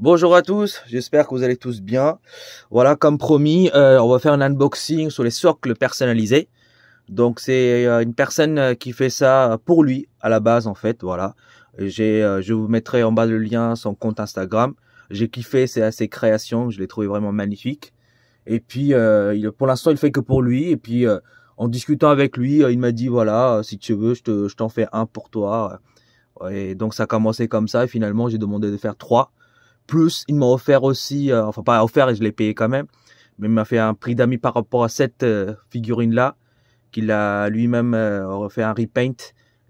Bonjour à tous, j'espère que vous allez tous bien. Voilà, comme promis, on va faire un unboxing sur les socles personnalisés. Donc c'est une personne qui fait ça pour lui à la base en fait. Voilà, je vous mettrai en bas le lien son compte Instagram. J'ai kiffé ses créations, je l'ai trouvé vraiment magnifique. Et puis pour l'instant il fait que pour lui. Et puis en discutant avec lui, il m'a dit voilà, si tu veux, je t'en fais un pour toi. Et donc ça a commencé comme ça. Et finalement j'ai demandé de faire 3. Plus, il m'a offert aussi, enfin pas offert et je l'ai payé quand même, mais il m'a fait un prix d'amis par rapport à cette figurine-là, qu'il a lui-même refait un repaint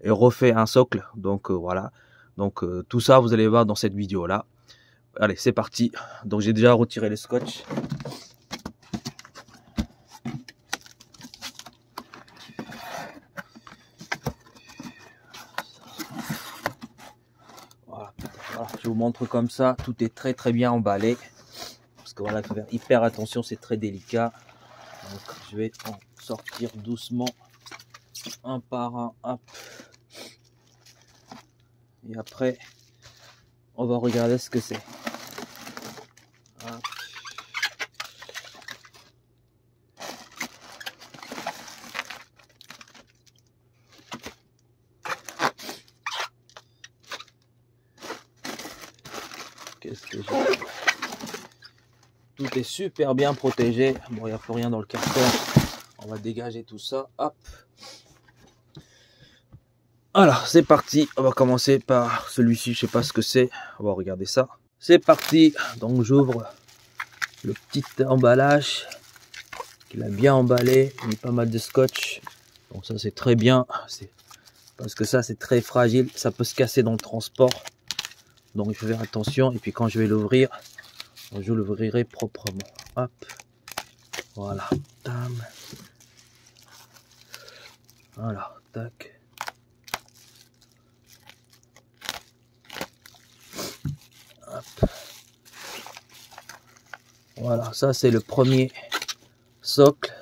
et refait un socle. Donc voilà, donc tout ça vous allez voir dans cette vidéo-là. Allez, c'est parti. Donc j'ai déjà retiré le scotch. Voilà, je vous montre comme ça, tout est très bien emballé. Parce que voilà, il faut faire hyper attention, c'est très délicat. Donc je vais en sortir doucement un par un, hop. Et après on va regarder ce que c'est. Qu'est-ce que j'ai? Tout est super bien protégé. Bon, il n'y a plus rien dans le carton. On va dégager tout ça. Hop. Alors, c'est parti. On va commencer par celui-ci. Je sais pas ce que c'est. On va regarder ça. C'est parti. Donc, j'ouvre le petit emballage qu'il a bien emballé. Il y a pas mal de scotch. Donc, ça, c'est très bien. Parce que ça, c'est très fragile. Ça peut se casser dans le transport. Donc, il faut faire attention. Et puis, quand je vais l'ouvrir, je l'ouvrirai proprement. Hop. Voilà. Tam. Voilà. Tac. Hop. Voilà, ça c'est le premier socle.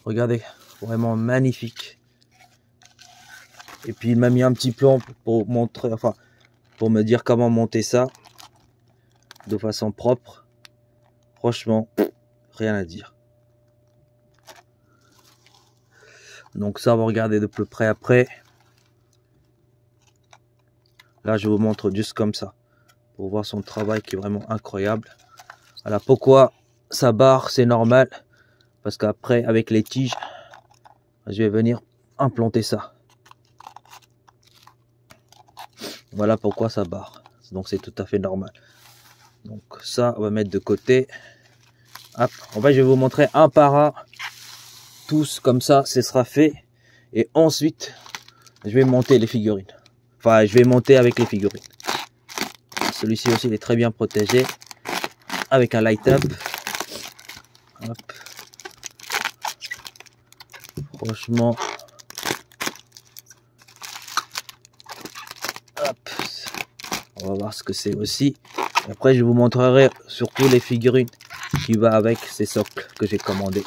Regardez, vraiment magnifique. Et puis il m'a mis un petit plan pour montrer, enfin, pour me dire comment monter ça de façon propre. Franchement, rien à dire. Donc ça, on va regarder de plus près après. Là, je vous montre juste comme ça pour voir son travail qui est vraiment incroyable. Voilà pourquoi ça barre, c'est normal. Parce qu'après, avec les tiges, je vais venir implanter ça. Voilà pourquoi ça barre. Donc c'est tout à fait normal. Donc ça, on va mettre de côté. Hop. En fait, je vais vous montrer un par un. Tous comme ça, ce sera fait. Et ensuite, je vais monter les figurines. Enfin, je vais monter avec les figurines. Celui-ci aussi, il est très bien protégé. Avec un light up. Hop. Franchement. Hop. On va voir ce que c'est aussi. Et après, je vous montrerai surtout les figurines qui va avec ces socles que j'ai commandés.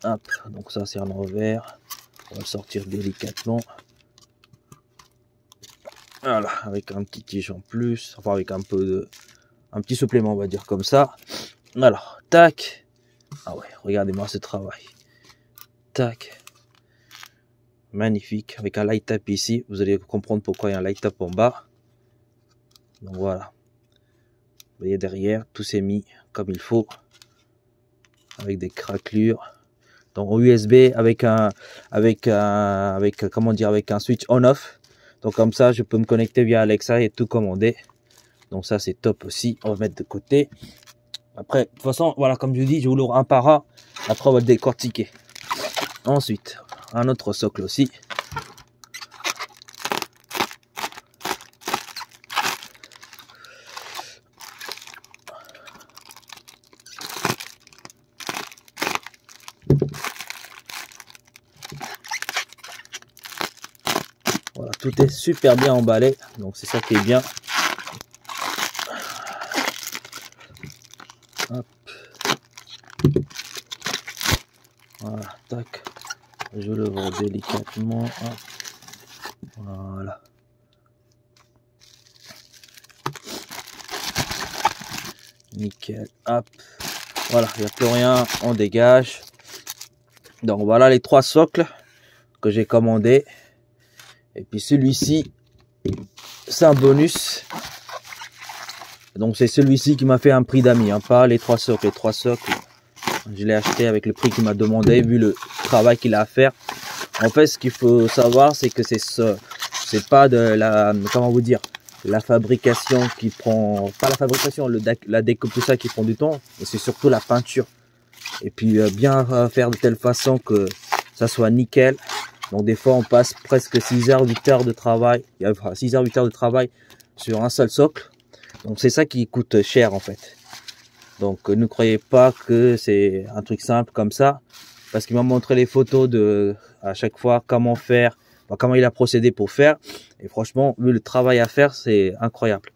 Hop. Donc ça, c'est un revers. On va le sortir délicatement. Voilà, avec un petit tige en plus, enfin avec un petit supplément, on va dire comme ça. Alors, tac. Ah ouais, regardez-moi ce travail. Tac. Magnifique, avec un light up ici. Vous allez comprendre pourquoi il y a un light up en bas. Donc voilà. Vous voyez derrière, tout s'est mis comme il faut. Avec des craquelures. Donc en USB avec comment dire, avec un switch on-off. Donc comme ça, je peux me connecter via Alexa et tout commander. Donc ça, c'est top aussi. On va mettre de côté. Après, de toute façon, voilà, comme je vous dis, je vous l'ouvre un par un. Après, on va le décortiquer. Ensuite, un autre socle aussi. Voilà, tout est super bien emballé. Donc c'est ça qui est bien. Hop. Voilà, tac. Je l'ouvre délicatement. Hop. Voilà. Nickel. Hop. Voilà, il n'y a plus rien, on dégage. Donc voilà les 3 socles que j'ai commandés. Et puis celui-ci, c'est un bonus. Donc c'est celui-ci qui m'a fait un prix d'amis, hein, pas les 3 socles. Les 3 socles, je l'ai acheté avec le prix qu'il m'a demandé, vu le travail qu'il a à faire. En fait, ce qu'il faut savoir, c'est que c'est pas de la, comment vous dire, la fabrication qui prend, pas la fabrication, la découpe, tout ça qui prend du temps, mais c'est surtout la peinture. Et puis bien faire de telle façon que ça soit nickel. Donc des fois on passe presque 6 heures, 8 heures de travail, 6 heures, 8 heures de travail sur un seul socle. Donc c'est ça qui coûte cher en fait. Donc ne croyez pas que c'est un truc simple comme ça, parce qu'il m'a montré les photos de à chaque fois comment faire, comment il a procédé pour faire. Et franchement, vu le travail à faire, c'est incroyable.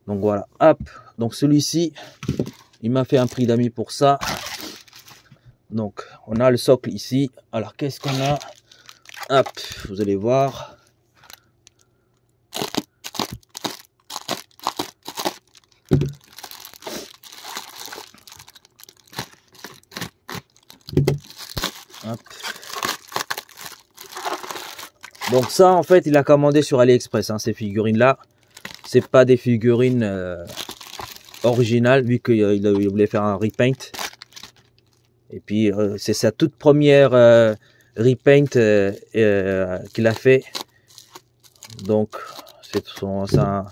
Donc voilà, hop. Donc celui-ci, il m'a fait un prix d'amis pour ça. Donc on a le socle ici. Alors qu'est-ce qu'on a? Hop, vous allez voir. Hop. Donc ça en fait il a commandé sur AliExpress, hein, ces figurines là. C'est pas des figurines originales, vu qu'il voulait faire un repaint. Et puis c'est sa toute première repaint qu'il a fait. Donc ça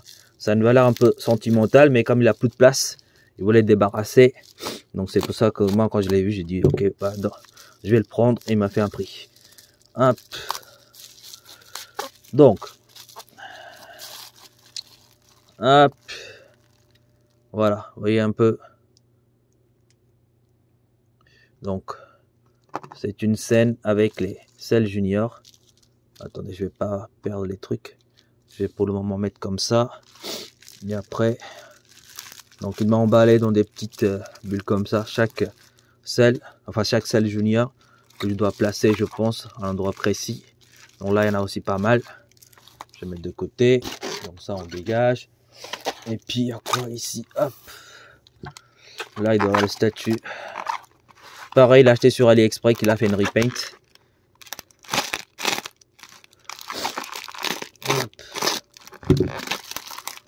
a une valeur un peu sentimentale, mais comme il a plus de place, il voulait débarrasser. Donc c'est pour ça que moi quand je l'ai vu, j'ai dit ok, bah, non, je vais le prendre, et il m'a fait un prix. Hop. Donc hop, voilà, vous voyez un peu. Donc c'est une scène avec les Cell Junior. Attendez, je vais pas perdre les trucs. Je vais pour le moment mettre comme ça. Et après, donc il m'a emballé dans des petites bulles comme ça. Chaque Cell Junior que je dois placer, je pense, à un endroit précis. Donc là, il y en a aussi pas mal. Je vais mettre de côté. Donc ça, on dégage. Et puis, il y a quoi ici? Hop. Là, il doit y avoir le statut. Pareil, il a acheté sur AliExpress, il a fait une repaint.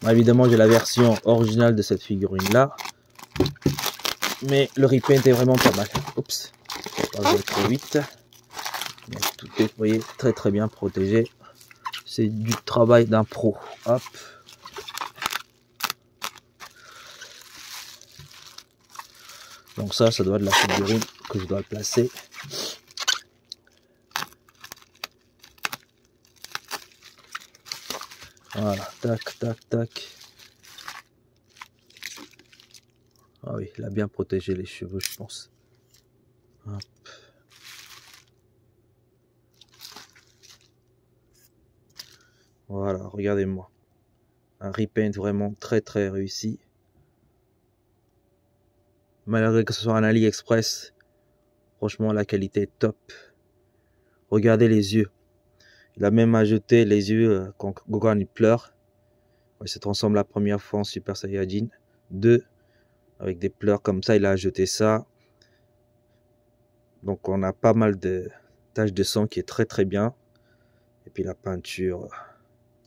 Évidemment, j'ai la version originale de cette figurine là, mais le repaint est vraiment pas mal. Oups, je vais trop vite. Donc, tout est, vous voyez, très bien protégé. C'est du travail d'un pro. Hop. Donc ça doit être la figurine que je dois placer. Voilà, tac. Ah oui, il a bien protégé les cheveux, je pense. Hop. Voilà, regardez-moi. Un repaint vraiment très réussi. Malgré que ce soit un AliExpress, franchement la qualité est top. Regardez les yeux. Il a même ajouté les yeux quand Gohan il pleure. Il se transforme la première fois en Super Saiyajin 2. Avec des pleurs comme ça, il a ajouté ça. Donc on a pas mal de taches de sang qui est très bien. Et puis la peinture,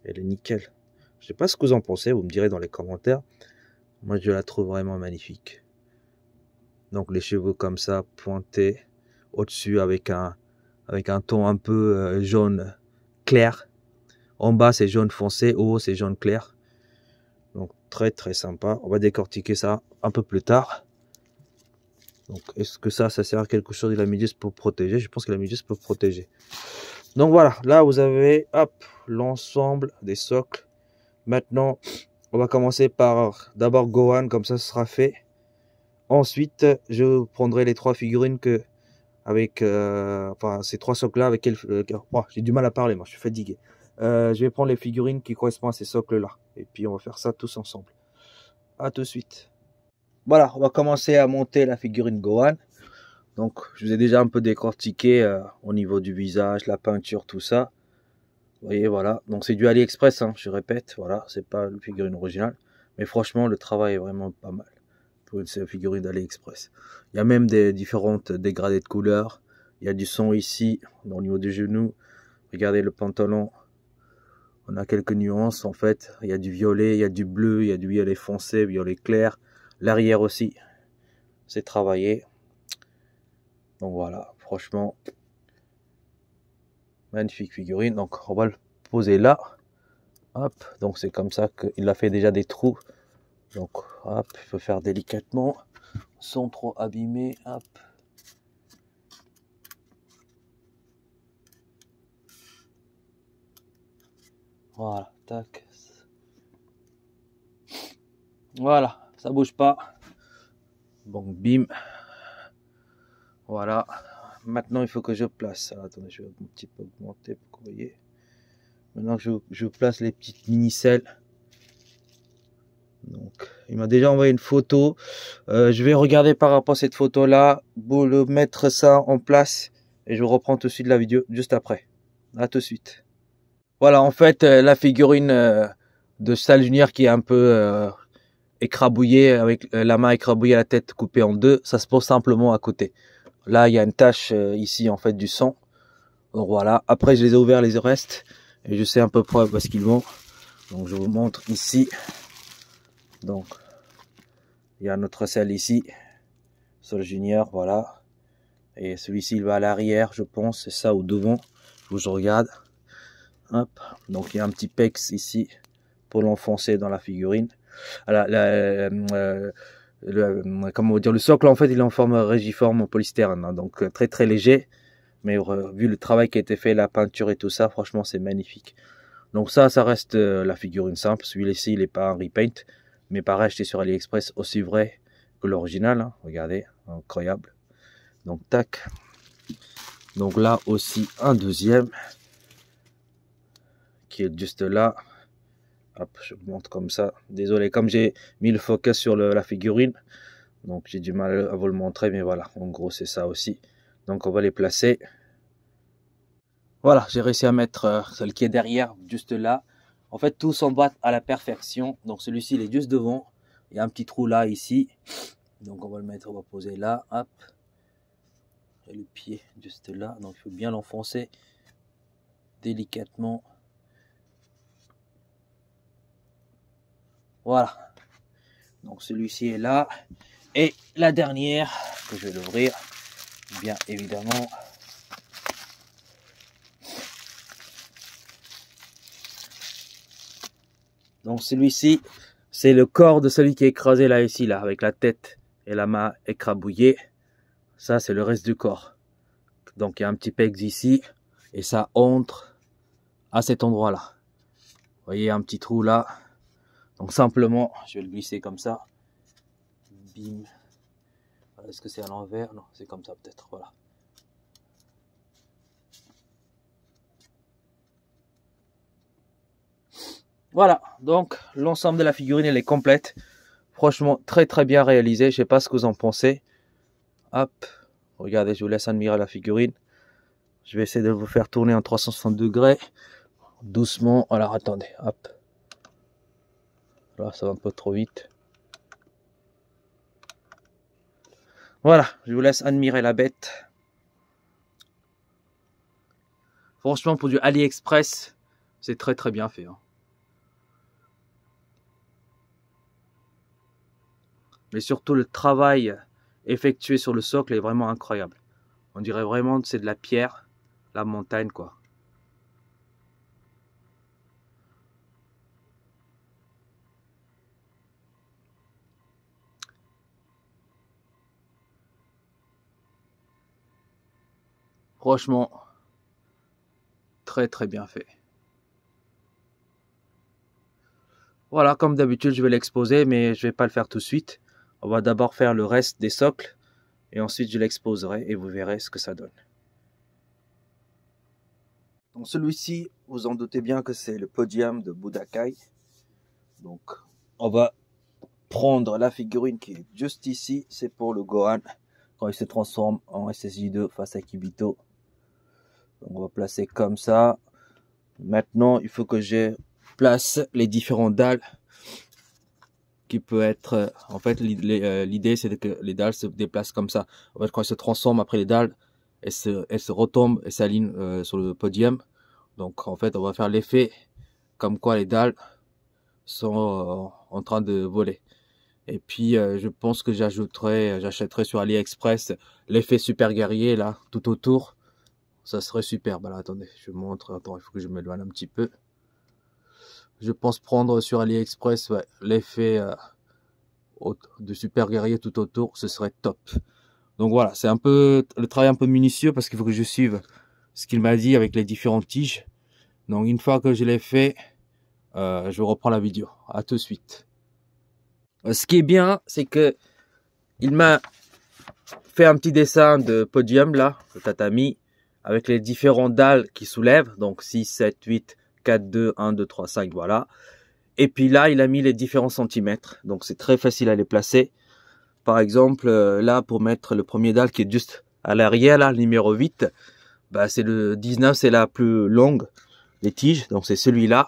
elle est nickel. Je sais pas ce que vous en pensez, vous me direz dans les commentaires. Moi je la trouve vraiment magnifique. Donc les cheveux comme ça, pointés au-dessus avec un ton un peu jaune clair. En bas c'est jaune foncé, au haut c'est jaune clair. Donc très sympa. On va décortiquer ça un peu plus tard. Donc est-ce que ça sert à quelque chose? Il a mis juste pour protéger. Je pense qu'il a mis juste pour protéger. Donc voilà, là vous avez hop l'ensemble des socles. Maintenant on va commencer par d'abord Gohan, comme ça ce sera fait. Ensuite je prendrai les 3 figurines que avec enfin ces 3 socles là avec j'ai du mal à parler, moi je suis fatigué. Je vais prendre les figurines qui correspondent à ces socles là, et puis on va faire ça tous ensemble. À tout de suite. Voilà, on va commencer à monter la figurine Gohan. Donc je vous ai déjà un peu décortiqué au niveau du visage, la peinture, tout ça. Vous voyez, voilà, donc c'est du AliExpress, hein, je répète, voilà, c'est pas une figurine originale, mais franchement le travail est vraiment pas mal. pour une figurine d'AliExpress. Il y a même des différentes dégradés de couleurs. Il y a du son ici, au niveau du genou. Regardez le pantalon. On a quelques nuances en fait. Il y a du violet, il y a du bleu, il y a du violet foncé, violet clair. L'arrière aussi, c'est travaillé. Donc voilà, franchement, magnifique figurine. Donc on va le poser là. Hop, donc c'est comme ça qu'il a fait déjà des trous. Donc hop, il faut faire délicatement, sans trop abîmer. Hop. Voilà, tac. Voilà, ça bouge pas. Bon, bim. Voilà. Maintenant, il faut que je place. Attendez, je vais un petit peu augmenter pour que vous voyez. Maintenant, je place les petites mini-selles. Donc, il m'a déjà envoyé une photo. Je vais regarder par rapport à cette photo-là, pour le mettre ça en place. Et je reprends tout de suite la vidéo juste après. À tout de suite. Voilà, en fait, la figurine de Sal Junior qui est un peu écrabouillée, avec la main écrabouillée, la tête coupée en deux, ça se pose simplement à côté. Là, il y a une tache ici, en fait, du sang. Donc voilà, après, je les ai ouverts les restes. Et je sais à peu près où est-ce qu'ils vont. Donc, je vous montre ici. Donc, il y a notre selle ici. Sol Junior, voilà. Et celui-ci, il va à l'arrière, je pense. C'est ça, ou devant. Je regarde. Hop. Donc il y a un petit pex ici pour l'enfoncer dans la figurine. Comment dire, le socle en fait il est en forme régiforme en polystyrène, hein, donc très très léger. Mais vu le travail qui a été fait, la peinture et tout ça, franchement c'est magnifique. Donc ça reste la figurine simple. Celui-ci il n'est pas un repaint, mais pareil acheté sur AliExpress, aussi vrai que l'original. Hein. Regardez, incroyable. Donc tac. Donc là aussi un deuxième. Qui est juste là. Hop, je vous montre comme ça. Désolé, comme j'ai mis le focus sur la figurine, donc j'ai du mal à vous le montrer, mais voilà, en gros c'est ça aussi. Donc on va les placer. Voilà, j'ai réussi à mettre celle qui est derrière, juste là. En fait, tout s'emboîte à la perfection. Donc celui-ci, il est juste devant. Il y a un petit trou là, ici. Donc on va le mettre, on va poser là. Hop. Et le pied juste là. Donc il faut bien l'enfoncer délicatement. Voilà, donc celui-ci est là. Et la dernière, que je vais l'ouvrir, bien évidemment. Donc celui-ci, c'est le corps de celui qui est écrasé là, ici, là, avec la tête et la main écrabouillée. Ça, c'est le reste du corps. Donc il y a un petit pex ici, et ça entre à cet endroit-là. Vous voyez, un petit trou là. Donc simplement, je vais le glisser comme ça. Bim. Est-ce que c'est à l'envers? Non, c'est comme ça peut-être. Voilà. Voilà, donc l'ensemble de la figurine elle est complète. Franchement, très très bien réalisé. Je sais pas ce que vous en pensez. Hop, regardez, je vous laisse admirer la figurine. Je vais essayer de vous faire tourner en 360 degrés. Doucement. Alors attendez, hop. Là, ça va un peu trop vite. Voilà, je vous laisse admirer la bête. Franchement, pour du AliExpress, c'est très très bien fait. Hein. Mais surtout, le travail effectué sur le socle est vraiment incroyable. On dirait vraiment que c'est de la pierre, la montagne quoi. Franchement, très très bien fait. Voilà, comme d'habitude, je vais l'exposer, mais je vais pas le faire tout de suite. On va d'abord faire le reste des socles, et ensuite je l'exposerai, et vous verrez ce que ça donne. Donc celui-ci, vous en doutez bien que c'est le podium de Budokai. Donc, on va prendre la figurine qui est juste ici. C'est pour le Gohan, quand il se transforme en SSJ2 face à Kibito. Donc, on va placer comme ça. Maintenant, il faut que je place les différentes dalles qui peut être, en fait, l'idée c'est que les dalles se déplacent comme ça. En fait, quand elles se transforment après les dalles, elles se retombent et s'alignent sur le podium. Donc, en fait, on va faire l'effet comme quoi les dalles sont en train de voler. Et puis, je pense que j'achèterai sur AliExpress l'effet super guerrier là, tout autour. Ça serait superbe. Alors, attendez, je vous montre. Attends, il faut que je m'éloigne un petit peu. Je pense prendre sur AliExpress ouais, l'effet de super guerrier tout autour, ce serait top. Donc voilà, c'est un peu le travail un peu minutieux parce qu'il faut que je suive ce qu'il m'a dit avec les différentes tiges. Donc une fois que je l'ai fait, je reprends la vidéo. À tout de suite. Ce qui est bien, c'est que il m'a fait un petit dessin de podium là, de tatami, avec les différentes dalles qui soulèvent. Donc 6, 7, 8, 4, 2, 1, 2, 3, 5, voilà. Et puis là, il a mis les différents centimètres. Donc c'est très facile à les placer. Par exemple, là, pour mettre le premier dalle qui est juste à l'arrière, là, le numéro 8, bah, c'est le 19, c'est la plus longue, les tiges. Donc c'est celui-là.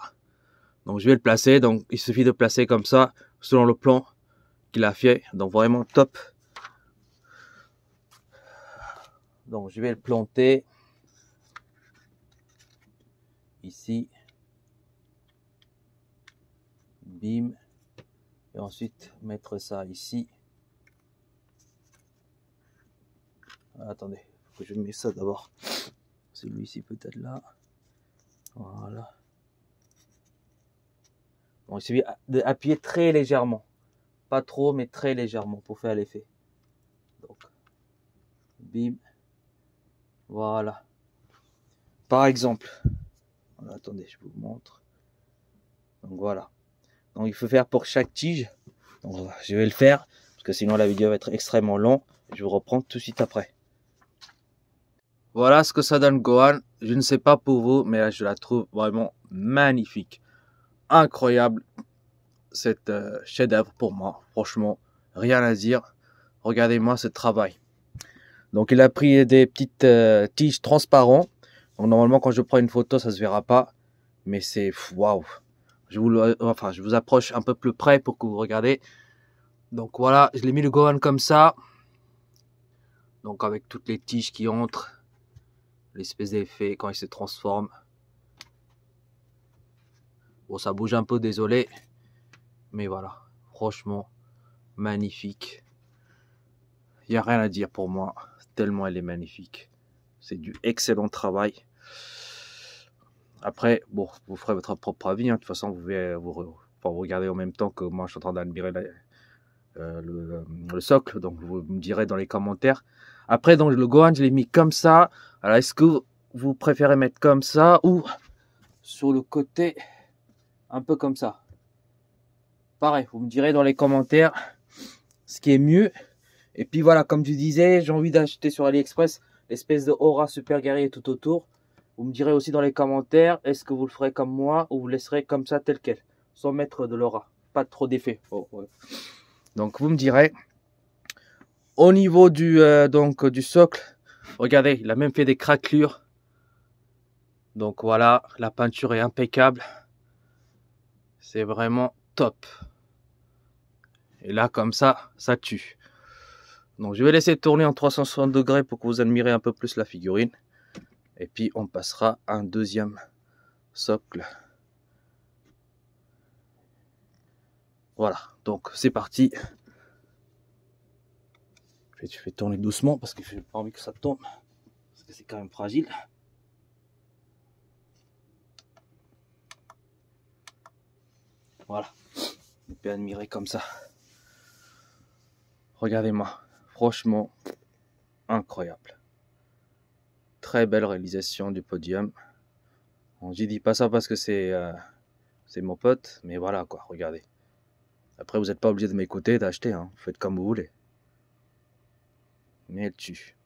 Donc je vais le placer. Donc il suffit de placer comme ça, selon le plan qu'il a fait. Donc vraiment top. Donc je vais le planter ici. Bim. Et ensuite mettre ça ici. Attendez, faut que je mette ça d'abord. Celui-ci peut-être là. Voilà. Bon, il suffit d'appuyer très légèrement. Pas trop, mais très légèrement pour faire l'effet. Donc, bim. Voilà. Par exemple. Voilà, attendez, je vous montre. Donc voilà. Donc il faut faire pour chaque tige. Donc je vais le faire. Parce que sinon la vidéo va être extrêmement longue. Je vous reprends tout de suite après. Voilà ce que ça donne Gohan. Je ne sais pas pour vous, mais je la trouve vraiment magnifique. Incroyable. Cette chef-d'œuvre pour moi. Franchement, rien à dire. Regardez-moi ce travail. Donc il a pris des petites tiges transparentes. Donc normalement quand je prends une photo, ça se verra pas. Mais c'est waouh. Je vous approche un peu plus près pour que vous regardez. Donc voilà, je l'ai mis le Gohan comme ça. Donc avec toutes les tiges qui entrent. L'espèce d'effet quand il se transforme. Bon, ça bouge un peu, désolé. Mais voilà, franchement, magnifique. Il n'y a rien à dire pour moi, tellement elle est magnifique. C'est du excellent travail. Après, bon, vous ferez votre propre avis. Hein. De toute façon, vous pouvez vous regarder en même temps que moi, je suis en train d'admirer le socle. Donc, vous me direz dans les commentaires. Après, donc, le Gohan, je l'ai mis comme ça. Alors, est-ce que vous préférez mettre comme ça ou sur le côté, un peu comme ça? Pareil, vous me direz dans les commentaires ce qui est mieux. Et puis voilà, comme tu disais, j'ai envie d'acheter sur AliExpress l'espèce de aura super guerrier tout autour. Vous me direz aussi dans les commentaires, est-ce que vous le ferez comme moi ou vous le laisserez comme ça tel quel, sans mettre de l'aura, pas trop d'effet. Oh, ouais. Donc vous me direz. Au niveau du socle, regardez, il a même fait des craquelures. Donc voilà, la peinture est impeccable. C'est vraiment top. Et là, comme ça tue. Donc je vais laisser tourner en 360 degrés pour que vous admirez un peu plus la figurine. Et puis on passera à un deuxième socle. Voilà, donc c'est parti. Je vais tourner doucement parce que je n'ai pas envie que ça tombe. Parce que c'est quand même fragile. Voilà, on peut admirer comme ça. Regardez-moi, franchement, incroyable. Très belle réalisation du podium. Bon, je dis pas ça parce que c'est mon pote, mais voilà quoi, regardez. Après, vous n'êtes pas obligé de m'écouter, d'acheter, hein. Faites comme vous voulez. Mais elle tue.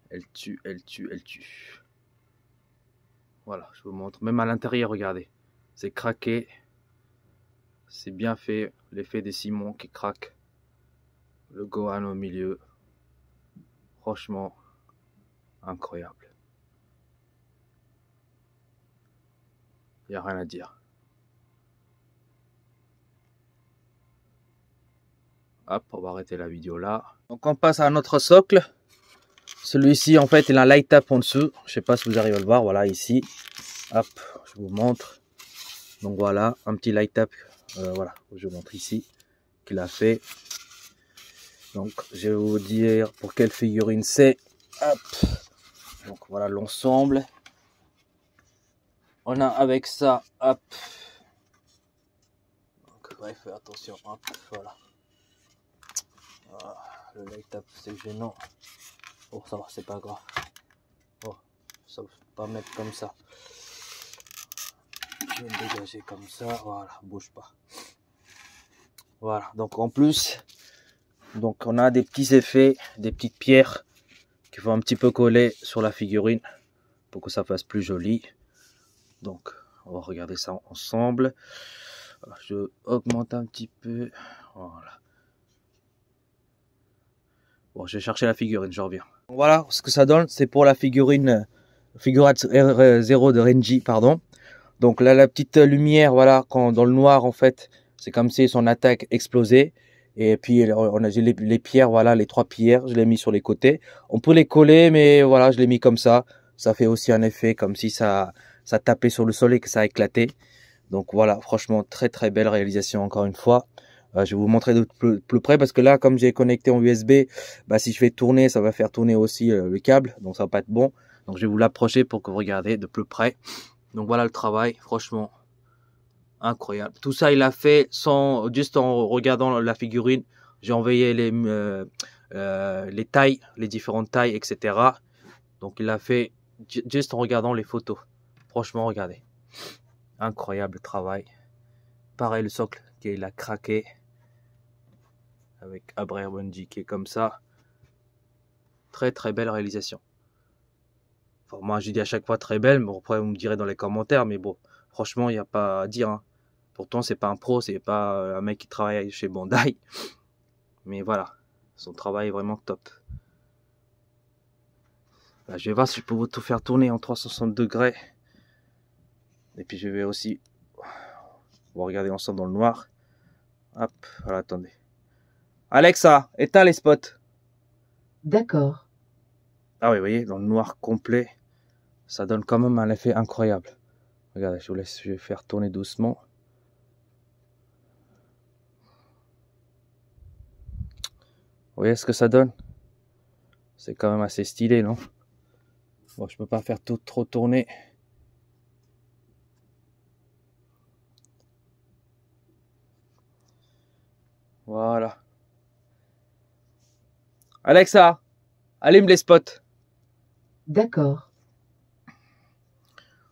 Elle tue, elle tue, elle tue. Voilà, je vous montre. Même à l'intérieur, regardez. C'est craqué. C'est bien fait. L'effet des ciments qui craquent. Le Gohan au milieu. Franchement, incroyable. Il n'y a rien à dire. Hop, on va arrêter la vidéo là. Donc on passe à notre socle. Celui-ci en fait il a un light tap en dessous. Je sais pas si vous arrivez à le voir. Voilà ici. Hop, je vous montre. Donc voilà, un petit light tap. Voilà, je vous montre ici qu'il a fait. Donc je vais vous dire pour quelle figurine c'est. Hop. Donc voilà l'ensemble. On a avec ça, hop. Donc ouais, fais attention, hop, voilà. Le light up c'est gênant. Oh ça va, c'est pas grave. Oh, ça ne faut pas mettre comme ça. Je vais me dégager comme ça, voilà, bouge pas. Voilà, donc en plus, donc on a des petits effets, des petites pierres qu'il faut un petit peu coller sur la figurine pour que ça fasse plus joli. Donc on va regarder ça ensemble. Alors, je augmente un petit peu, voilà. Bon, je vais chercher la figurine, je reviens. Voilà ce que ça donne, c'est pour la figurine Figurats R0 de Renji, pardon. Donc là, la petite lumière, voilà, quand dans le noir, en fait, c'est comme si son attaque explosait. Et puis, on a les pierres, voilà, les 3 pierres, je les ai mis sur les côtés. On peut les coller, mais voilà, je l'ai mis comme ça. Ça fait aussi un effet comme si ça tapait sur le sol et que ça éclatait. Donc voilà, franchement, très très belle réalisation encore une fois. Je vais vous montrer de plus près parce que là, comme j'ai connecté en USB, bah, si je fais tourner, ça va faire tourner aussi le câble. Donc ça va pas être bon. Donc je vais vous l'approcher pour que vous regardez de plus près. Donc voilà le travail, franchement, incroyable. Tout ça, il a fait juste en regardant la figurine. J'ai envoyé les tailles, les différentes tailles, etc. Donc il a fait juste en regardant les photos. Franchement, regardez. Incroyable travail. Pareil, le socle qu'il a craqué. Avec Abraer Bunji qui est comme ça. Très très belle réalisation. Enfin, moi je dis à chaque fois très belle, mais après vous me direz dans les commentaires, mais bon, franchement il n'y a pas à dire. Hein. Pourtant c'est pas un pro, c'est pas un mec qui travaille chez Bandai. Mais voilà, son travail est vraiment top. Là, je vais voir si je peux vous tout faire tourner en 360 degrés. Et puis je vais aussi, on va regarder ensemble dans le noir. Hop, voilà, attendez. Alexa, éteins les spots. D'accord. Ah oui, vous voyez, dans le noir complet, ça donne quand même un effet incroyable. Regardez, je vous laisse, je vais faire tourner doucement. Vous voyez ce que ça donne? C'est quand même assez stylé, non? Bon, je peux pas faire tout trop tourner. Voilà. Alexa, allume les spots. D'accord.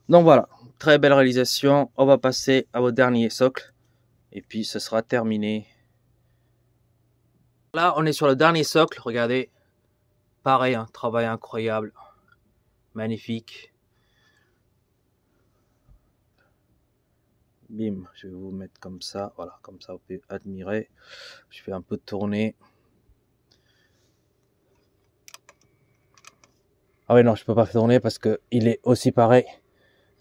Donc voilà, très belle réalisation. On va passer à votre dernier socle. Et puis ce sera terminé. Là, on est sur le dernier socle. Regardez. Pareil, un travail incroyable. Magnifique. Bim, je vais vous mettre comme ça. Voilà, comme ça vous pouvez admirer. Je fais un peu tourner. Ah oui, non, je peux pas faire tourner parce que il est aussi pareil.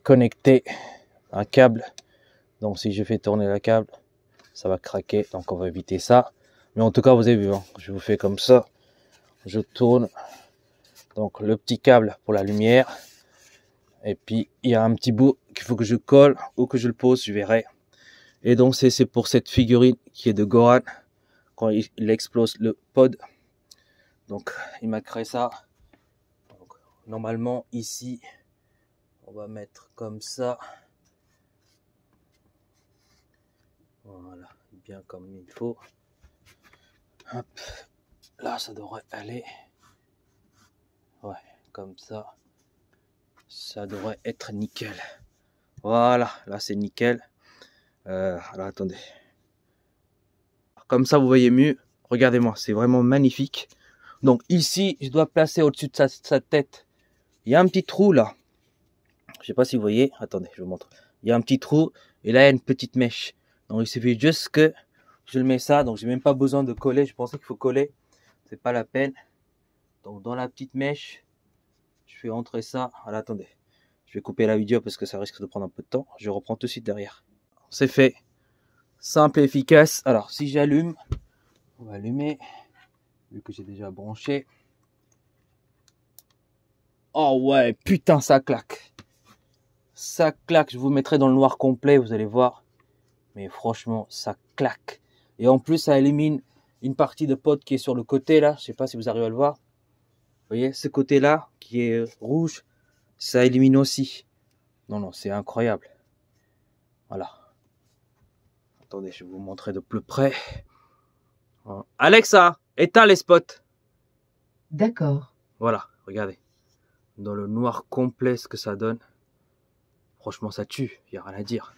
Connecté à un câble. Donc si je fais tourner le câble, ça va craquer. Donc on va éviter ça. Mais en tout cas, vous avez vu, hein, je vous fais comme ça. Je tourne. Donc le petit câble pour la lumière. Et puis il y a un petit bout qu'il faut que je colle ou que je le pose, je verrai. Et donc c'est pour cette figurine qui est de Gohan. Quand il explose le pod. Donc il m'a créé ça. Donc, normalement ici, on va mettre comme ça. Voilà, bien comme il faut. Hop, là ça devrait aller. Ouais, comme ça. Ça devrait être nickel. Voilà, là c'est nickel. Alors attendez. Comme ça vous voyez mieux. Regardez-moi, c'est vraiment magnifique. Donc ici, je dois placer au-dessus de sa tête. Il y a un petit trou là. Je sais pas si vous voyez. Attendez, je vous montre. Il y a un petit trou et là il y a une petite mèche. Donc il suffit juste que je le mets ça. Donc j'ai même pas besoin de coller. Je pensais qu'il faut coller. C'est pas la peine. Donc dans la petite mèche, je fais entrer ça. Alors attendez. Je vais couper la vidéo parce que ça risque de prendre un peu de temps. Je reprends tout de suite derrière. C'est fait. Simple et efficace. Alors, si j'allume, on va allumer. Vu que j'ai déjà branché. Oh ouais, putain, ça claque. Ça claque. Je vous mettrai dans le noir complet, vous allez voir. Mais franchement, ça claque. Et en plus, ça élimine une partie de pod qui est sur le côté là. Je sais pas si vous arrivez à le voir. Vous voyez, ce côté-là qui est rouge, ça élimine aussi. Non, non, c'est incroyable. Voilà. Attendez, je vais vous montrer de plus près. Alexa, éteins les spots. D'accord. Voilà, regardez. Dans le noir complet, ce que ça donne. Franchement, ça tue. Il n'y a rien à dire.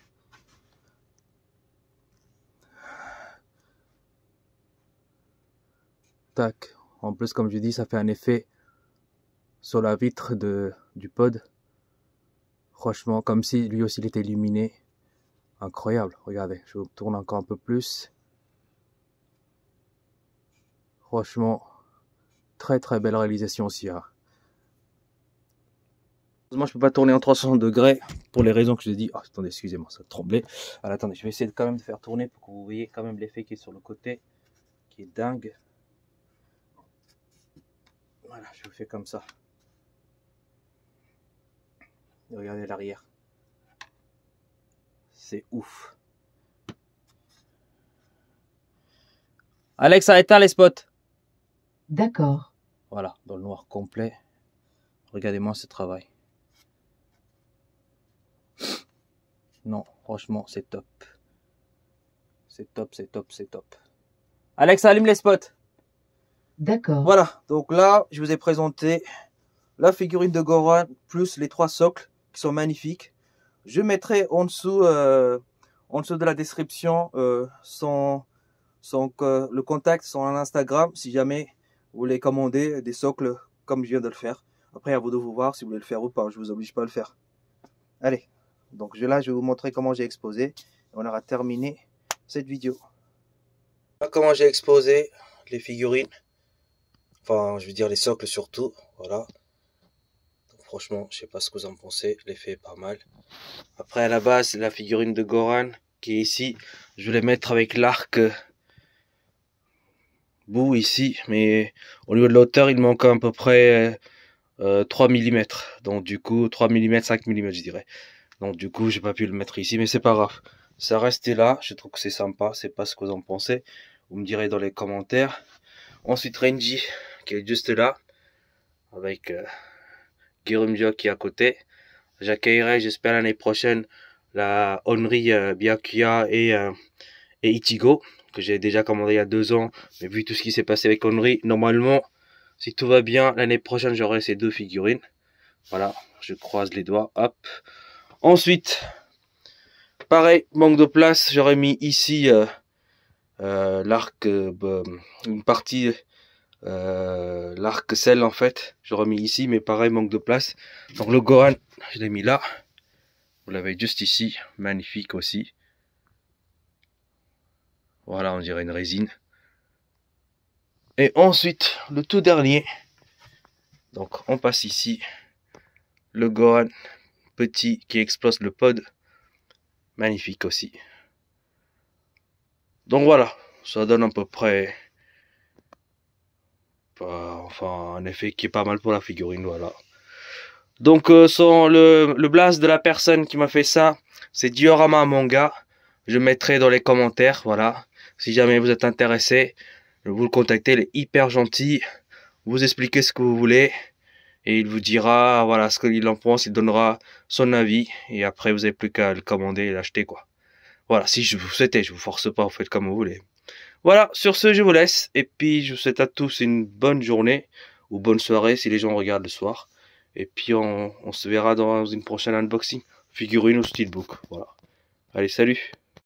Tac. En plus, comme je dis, ça fait un effet sur la vitre du pod. Franchement, comme si lui aussi il était illuminé. Incroyable. Regardez, je vous tourne encore un peu plus. Franchement, très très belle réalisation aussi. Hein. Moi, je peux pas tourner en 360 degrés pour les raisons que je vous ai dit. Oh, attendez, excusez-moi, ça tremblait. Alors, attendez, je vais essayer quand même de faire tourner pour que vous voyez quand même l'effet qui est sur le côté, qui est dingue. Voilà, je le fais comme ça. Regardez l'arrière. C'est ouf. Alexa, éteins les spots. D'accord. Voilà, dans le noir complet. Regardez-moi ce travail. Non, franchement, c'est top. C'est top, c'est top, c'est top. Alexa, allume les spots. D'accord. Voilà, donc là, je vous ai présenté la figurine de Goran plus les 3 socles qui sont magnifiques. Je mettrai en dessous de la description le contact, son Instagram, si jamais vous voulez commander des socles comme je viens de le faire. Après, à vous de vous voir si vous voulez le faire ou pas. Je vous oblige pas à le faire. Allez, donc là, je vais vous montrer comment j'ai exposé. Et on aura terminé cette vidéo. Voilà comment j'ai exposé les figurines. Enfin, je veux dire les socles surtout. Voilà. Donc, franchement, je sais pas ce que vous en pensez. L'effet est pas mal. Après, à la base, la figurine de Goran qui est ici. Je vais les mettre avec l'arc bout ici. Mais au niveau de la hauteur, il manque à peu près 3 mm. Donc du coup, 3 mm, 5 mm je dirais. Donc du coup, j'ai pas pu le mettre ici. Mais c'est pas grave. Ça restait là. Je trouve que c'est sympa. C'est pas ce que vous en pensez. Vous me direz dans les commentaires. Ensuite, Renji qui est juste là. Avec Girumjo qui est à côté. J'accueillerai, j'espère, l'année prochaine, la Honri Byakuya et Ichigo, que j'ai déjà commandé il y a 2 ans. Mais vu tout ce qui s'est passé avec Honri, normalement, si tout va bien, l'année prochaine, j'aurai ces 2 figurines. Voilà, je croise les doigts, hop. Ensuite, pareil, manque de place, j'aurais mis ici l'arc, une partie... l'arc-celle en fait j'aurais mis ici, mais pareil, manque de place. Donc le Goran, je l'ai mis là, vous l'avez juste ici, magnifique aussi. Voilà, on dirait une résine. Et ensuite le tout dernier, donc on passe ici le Goran petit qui explose le pod, magnifique aussi. Donc voilà, ça donne à peu près enfin un effet qui est pas mal pour la figurine. Voilà. Donc le blast de la personne qui m'a fait ça, c'est Diorama Manga. Je mettrai dans les commentaires. Voilà. Si jamais vous êtes intéressé, vous le contactez. Il est hyper gentil. Vous expliquez ce que vous voulez et il vous dira voilà ce qu'il en pense. Il donnera son avis et après vous avez plus qu'à le commander et l'acheter quoi. Voilà. Si je vous souhaitez, je vous force pas. Vous faites comme vous voulez. Voilà, sur ce, je vous laisse. Et puis, je vous souhaite à tous une bonne journée ou bonne soirée si les gens regardent le soir. Et puis, on se verra dans une prochaine unboxing. Figurine ou steelbook. Voilà. Allez, salut!